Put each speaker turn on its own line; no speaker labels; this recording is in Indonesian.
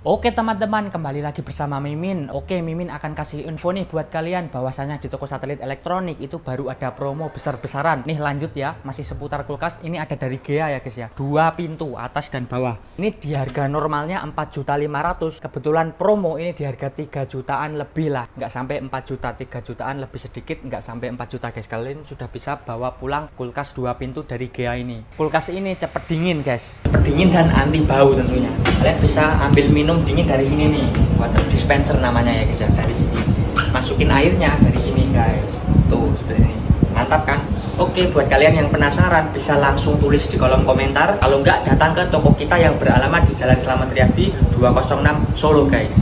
Oke teman-teman, kembali lagi bersama Mimin. Oke, Mimin akan kasih info nih buat kalian bahwasanya di toko satelit elektronik itu baru ada promo besar-besaran. Nih lanjut ya, masih seputar kulkas. Ini ada dari Gea ya guys ya. 2 pintu, atas dan bawah. Ini di harga normalnya 4.500.000. Kebetulan promo ini di harga 3 jutaan lebih lah. Nggak sampai 4 juta, 3 jutaan lebih sedikit. Nggak sampai 4 juta guys. Kalian sudah bisa bawa pulang kulkas 2 pintu dari Gea ini. Kulkas ini cepet dingin guys. Cepet dingin dan anti bau tentunya. Kalian bisa ambil minum dingin dari sini nih, water dispenser namanya ya guys ya, dari sini masukin airnya dari sini guys, tuh seperti ini, mantap kan? Oke, buat kalian yang penasaran bisa langsung tulis di kolom komentar, kalau enggak datang ke toko kita yang beralamat di Jalan Slamet Riyadi 206 Solo guys.